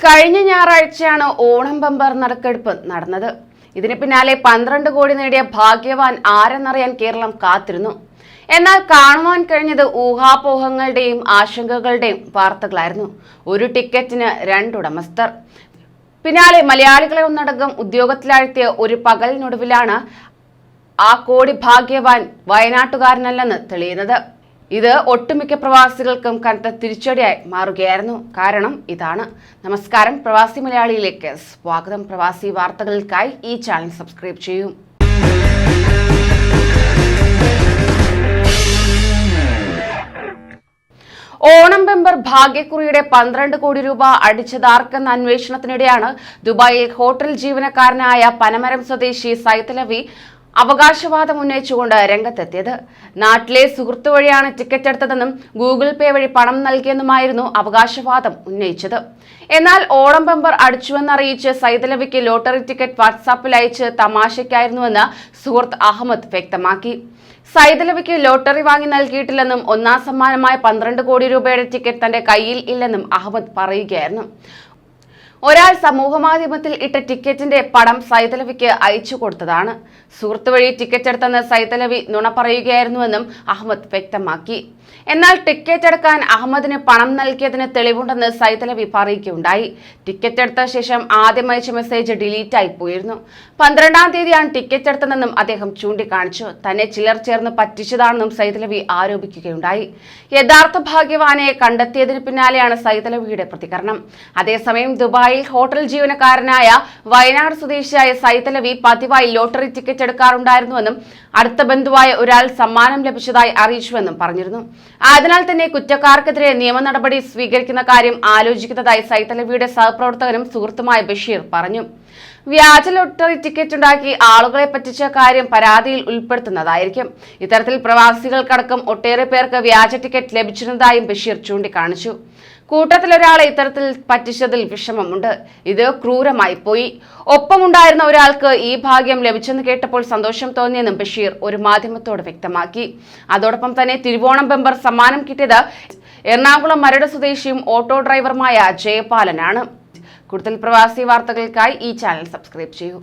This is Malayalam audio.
കഴിഞ്ഞ ഞായറാഴ്ചയാണ് ഓണം ബമ്പർ നറുക്കെടുപ്പ് നടന്നത്. ഇതിന് പിന്നാലെ 12 കോടി നേടിയ ഭാഗ്യവാൻ ആരെന്നറിയാൻ കേരളം കാത്തിരുന്നു. എന്നാൽ കാണുവാൻ കഴിഞ്ഞത് ഊഹാപോഹങ്ങളുടെയും ആശങ്കകളുടെയും വാർത്തകളായിരുന്നു. ഒരു ടിക്കറ്റിന് 2 ഉടമസ്ഥർ. പിന്നാലെ മലയാളികളെ ഒന്നടങ്കം ഉദ്യോഗത്തിലാഴ്ത്തിയ ഒരു പകലിനൊടുവിലാണ് ആ കോടി ഭാഗ്യവാൻ വയനാട്ടുകാരനല്ലെന്ന് തെളിയുന്നത്. ഇത് ഒട്ടുമിക്ക പ്രവാസികൾക്കും കനത്ത തിരിച്ചടിയായി മാറുകയായിരുന്നു. കാരണം ഇതാണ്. നമസ്കാരം, പ്രവാസി മലയാളിയിലേക്ക് സ്വാഗതം. പ്രവാസി വാർത്തകൾക്കായി ഈ ചാനൽ സബ്സ്ക്രൈബ് ചെയ്യൂ. ഓണം ബമ്പർ ഭാഗ്യക്കുറിയുടെ 12 കോടി രൂപ അടിച്ചതാർക്കെന്ന അന്വേഷണത്തിനിടെയാണ് ദുബായിൽ ഹോട്ടൽ ജീവനക്കാരനായ പനമരം സ്വദേശി സൈതലവി അവകാശവാദം ഉന്നയിച്ചുകൊണ്ട് രംഗത്തെത്തിയത്. നാട്ടിലെ സുഹൃത്തു വഴിയാണ് ടിക്കറ്റ് എടുത്തതെന്നും ഗൂഗിൾ പേ വഴി പണം നൽകിയെന്നുമായിരുന്നു അവകാശവാദം ഉന്നയിച്ചത്. എന്നാൽ ഓണം ബമ്പർ അടിച്ചുവെന്നറിയിച്ച് സൈതലവിക്ക് ലോട്ടറി ടിക്കറ്റ് വാട്സാപ്പിൽ അയച്ച് തമാശയ്ക്കായിരുന്നുവെന്ന് സുഹൃത്ത് അഹമ്മദ് വ്യക്തമാക്കി. സൈതലവിക്ക് ലോട്ടറി വാങ്ങി നൽകിയിട്ടില്ലെന്നും ഒന്നാം സമ്മാനമായ 12 കോടി രൂപയുടെ ടിക്കറ്റ് തന്റെ കയ്യിൽ ഇല്ലെന്നും അഹമ്മദ് പറയുകയായിരുന്നു. ഒരാൾ സമൂഹമാധ്യമത്തിൽ ഇട്ട ടിക്കറ്റിന്റെ പടം സൈതലവിക്ക് അയച്ചു കൊടുത്തതാണ്. സുഹൃത്ത് വഴി ടിക്കറ്റ് എടുത്തെന്ന് സൈതലവി നുണ പറയുകയായിരുന്നുവെന്നും അഹമ്മദ് വ്യക്തമാക്കി. എന്നാൽ ടിക്കറ്റ് എടുക്കാൻ അഹമ്മദിന് പണം നൽകിയതിന് തെളിവുണ്ടെന്ന് സൈതലവി പറയുകയുണ്ടായി. ടിക്കറ്റ് എടുത്ത ശേഷം ആദ്യം അയച്ച മെസ്സേജ് ഡിലീറ്റ് ആയി പോയിരുന്നു. 12-ാം തീയതിയാണ് ടിക്കറ്റ് എടുത്തതെന്നും അദ്ദേഹം ചൂണ്ടിക്കാണിച്ചു. തന്നെ ചിലർ ചേർന്ന് പറ്റിച്ചതാണെന്നും സൈതലവി ആരോപിക്കുകയുണ്ടായി. യഥാർത്ഥ ഭാഗ്യവാനെ കണ്ടെത്തിയതിന് പിന്നാലെയാണ് സൈതലവിയുടെ പ്രതികരണം. അതേസമയം ദുബായിൽ ഹോട്ടൽ ജീവനക്കാരനായ വയനാട് സ്വദേശിയായ സൈതലവി പതിവായി ലോട്ടറി ടിക്കറ്റ് എടുക്കാറുണ്ടായിരുന്നുവെന്നും അടുത്ത ബന്ധുവായ ഒരാൾ സമ്മാനം ലഭിച്ചതായി അറിയിച്ചുവെന്നും പറഞ്ഞിരുന്നു. അതിനാൽ തന്നെ കുറ്റക്കാർക്കെതിരെ നിയമ നടപടി സ്വീകരിക്കുന്ന കാര്യം ആലോചിക്കുന്നതായി സൈതലവിയുടെ സഹപ്രവർത്തകനും സുഹൃത്തുമായ ബഷീർ പറഞ്ഞു. വ്യാജ ലോട്ടറി ടിക്കറ്റ് ഉണ്ടാക്കി ആളുകളെ പറ്റിച്ച കാര്യം പരാതിയിൽ ഉൾപ്പെടുത്തുന്നതായിരിക്കും. ഇത്തരത്തിൽ പ്രവാസികൾക്കടക്കം ഒട്ടേറെ പേർക്ക് വ്യാജ ടിക്കറ്റ് ലഭിച്ചിരുന്നതായും ബഷീർ ചൂണ്ടിക്കാണിച്ചു. കൂട്ടത്തിലൊരാളെ ഇത്തരത്തിൽ പറ്റിച്ചതിൽ വിഷമമുണ്ട്. ഇത് ക്രൂരമായി പോയി. ഒപ്പമുണ്ടായിരുന്ന ഒരാൾക്ക് ഈ ഭാഗ്യം ലഭിച്ചെന്ന് കേട്ടപ്പോൾ സന്തോഷം തോന്നിയെന്നും ബഷീർ ഒരു മാധ്യമത്തോട് വ്യക്തമാക്കി. അതോടൊപ്പം തന്നെ തിരുവോണം ബമ്പർ സമ്മാനം കിട്ടിയത് എറണാകുളം മരട് സ്വദേശിയും ഓട്ടോ ഡ്രൈവറുമായ ജയപാലനാണ്. കൂടുതൽ പ്രവാസി വാർത്തകൾക്കായി ഈ ചാനൽ സബ്സ്ക്രൈബ് ചെയ്യൂ.